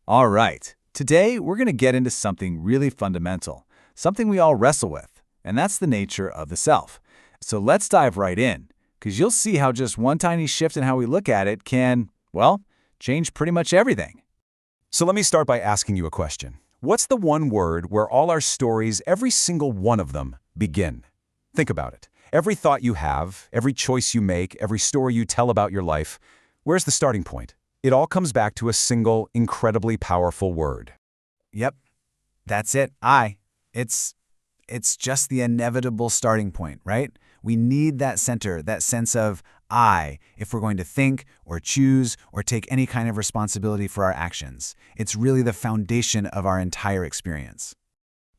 All right, today we're going to get into something really fundamental, something we all wrestle with, and that's the nature of the self. So let's dive right in, because you'll see how just one tiny shift in how we look at it can, well, change pretty much everything. So let me start by asking you a question. What's the one word where all our stories, every single one of them, begin? Think about it. Every thought you have, every choice you make, every story you tell about your life, where's the starting point? It all comes back to a single, incredibly powerful word. Yep, that's it, I. It's just the inevitable starting point, right? We need that center, that sense of I, if we're going to think or choose or take any kind of responsibility for our actions. It's really the foundation of our entire experience.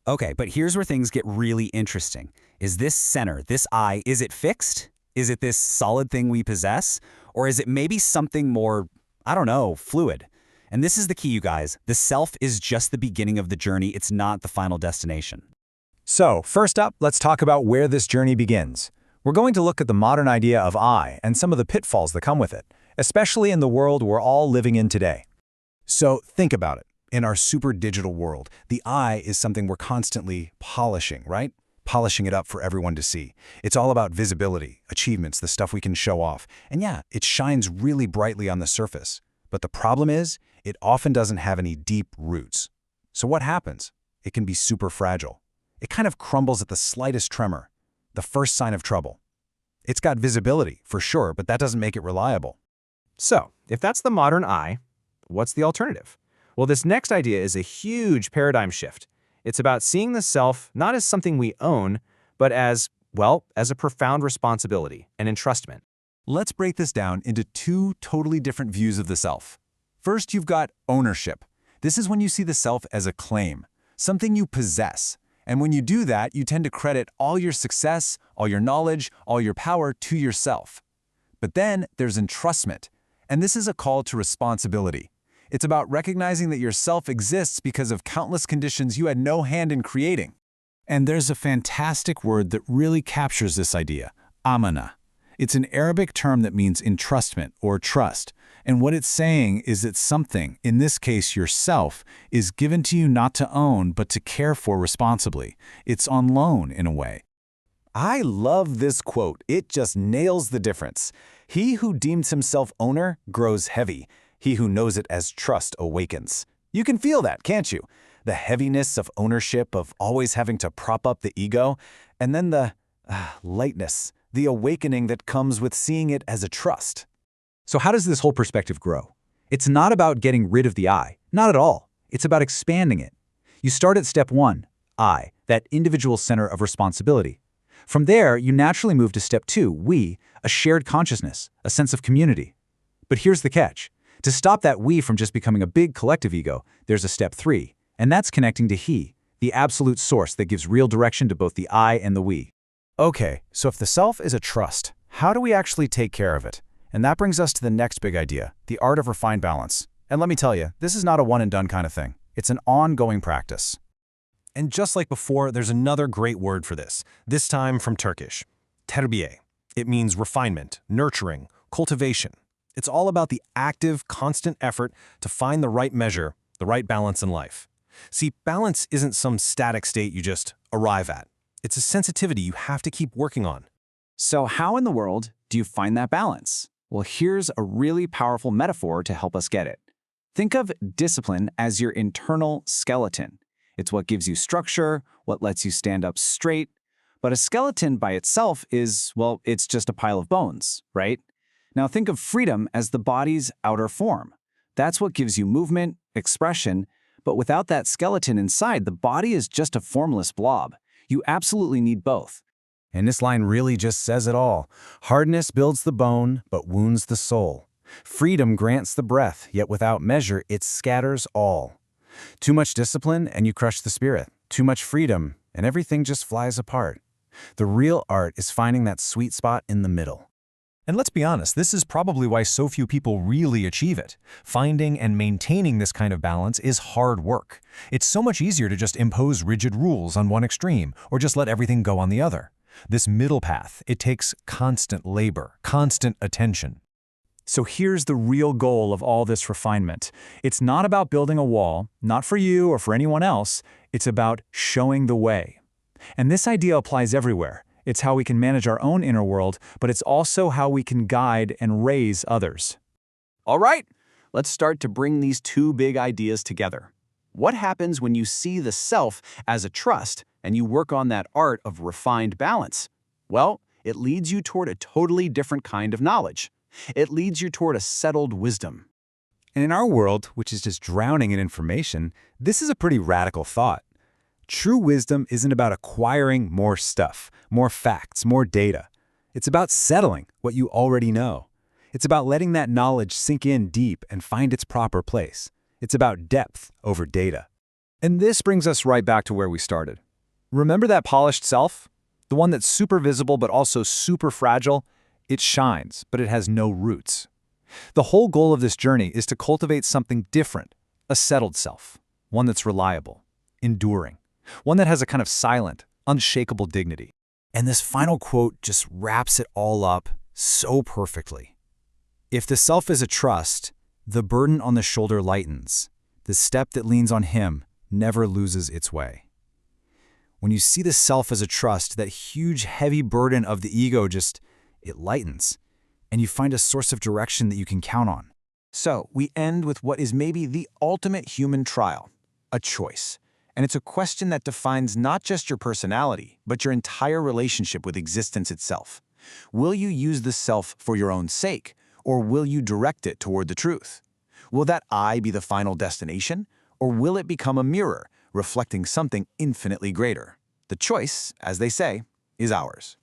Okay, but here's where things get really interesting. Is this center, this I, is it fixed? Is it this solid thing we possess? Or is it maybe something more, I don't know, fluid? And this is the key, you guys. The self is just the beginning of the journey. It's not the final destination. So, first up, let's talk about where this journey begins. We're going to look at the modern idea of I and some of the pitfalls that come with it, especially in the world we're all living in today. So think about it. In our super digital world, the I is something we're constantly polishing, right? Polishing it up for everyone to see. It's all about visibility, achievements, the stuff we can show off. And yeah, it shines really brightly on the surface. But the problem is, it often doesn't have any deep roots. So what happens? It can be super fragile. It kind of crumbles at the slightest tremor, the first sign of trouble. It's got visibility, for sure, but that doesn't make it reliable. So, if that's the modern I, what's the alternative? Well, this next idea is a huge paradigm shift. It's about seeing the self not as something we own, but as, well, as a profound responsibility, an entrustment. Let's break this down into two totally different views of the self. First, you've got ownership. This is when you see the self as a claim, something you possess. And when you do that, you tend to credit all your success, all your knowledge, all your power to yourself. But then there's entrustment, and this is a call to responsibility. It's about recognizing that your self exists because of countless conditions you had no hand in creating. And there's a fantastic word that really captures this idea, amana. It's an Arabic term that means entrustment or trust. And what it's saying is that something, in this case yourself, is given to you not to own but to care for responsibly. It's on loan in a way. I love this quote. It just nails the difference. He who deems himself owner grows heavy. He who knows it as trust awakens. You can feel that, can't you? The heaviness of ownership, of always having to prop up the ego, and then the lightness, the awakening that comes with seeing it as a trust. So how does this whole perspective grow? It's not about getting rid of the I, not at all. It's about expanding it. You start at step 1, I, that individual center of responsibility. From there, you naturally move to step 2, we, a shared consciousness, a sense of community. But here's the catch. To stop that we from just becoming a big collective ego, there's a step 3, and that's connecting to he, the absolute source that gives real direction to both the I and the we. Okay, so if the self is a trust, how do we actually take care of it? And that brings us to the next big idea, the art of refined balance. And let me tell you, this is not a one-and-done kind of thing. It's an ongoing practice. And just like before, there's another great word for this time from Turkish, terbiye. It means refinement, nurturing, cultivation. It's all about the active, constant effort to find the right measure, the right balance in life. See, balance isn't some static state you just arrive at. It's a sensitivity you have to keep working on. So how in the world do you find that balance? Well, here's a really powerful metaphor to help us get it. Think of discipline as your internal skeleton. It's what gives you structure, what lets you stand up straight. But a skeleton by itself is, well, it's just a pile of bones, right? Now think of freedom as the body's outer form. That's what gives you movement, expression, but without that skeleton inside, the body is just a formless blob. You absolutely need both. And this line really just says it all. Hardness builds the bone, but wounds the soul. Freedom grants the breath, yet without measure it scatters all. Too much discipline, and you crush the spirit. Too much freedom, and everything just flies apart. The real art is finding that sweet spot in the middle. And let's be honest, this is probably why so few people really achieve it. Finding and maintaining this kind of balance is hard work. It's so much easier to just impose rigid rules on one extreme, or just let everything go on the other. This middle path, it takes constant labor, constant attention. So here's the real goal of all this refinement. It's not about building a wall, not for you or for anyone else. It's about showing the way. And this idea applies everywhere. It's how we can manage our own inner world, but it's also how we can guide and raise others. All right, let's start to bring these two big ideas together. What happens when you see the self as a trust and you work on that art of refined balance? Well, it leads you toward a totally different kind of knowledge. It leads you toward a settled wisdom. And in our world, which is just drowning in information, this is a pretty radical thought. True wisdom isn't about acquiring more stuff, more facts, more data. It's about settling what you already know. It's about letting that knowledge sink in deep and find its proper place. It's about depth over data. And this brings us right back to where we started. Remember that polished self? The one that's super visible but also super fragile? It shines, but it has no roots. The whole goal of this journey is to cultivate something different, a settled self, one that's reliable, enduring, one that has a kind of silent, unshakable dignity. And this final quote just wraps it all up so perfectly. If the self is a trust, the burden on the shoulder lightens. The step that leans on him never loses its way. When you see the self as a trust, that huge, heavy burden of the ego it lightens, and you find a source of direction that you can count on. So, we end with what is maybe the ultimate human trial, a choice. And it's a question that defines not just your personality, but your entire relationship with existence itself. Will you use the self for your own sake, or will you direct it toward the truth? Will that I be the final destination, or will it become a mirror, reflecting something infinitely greater? The choice, as they say, is ours.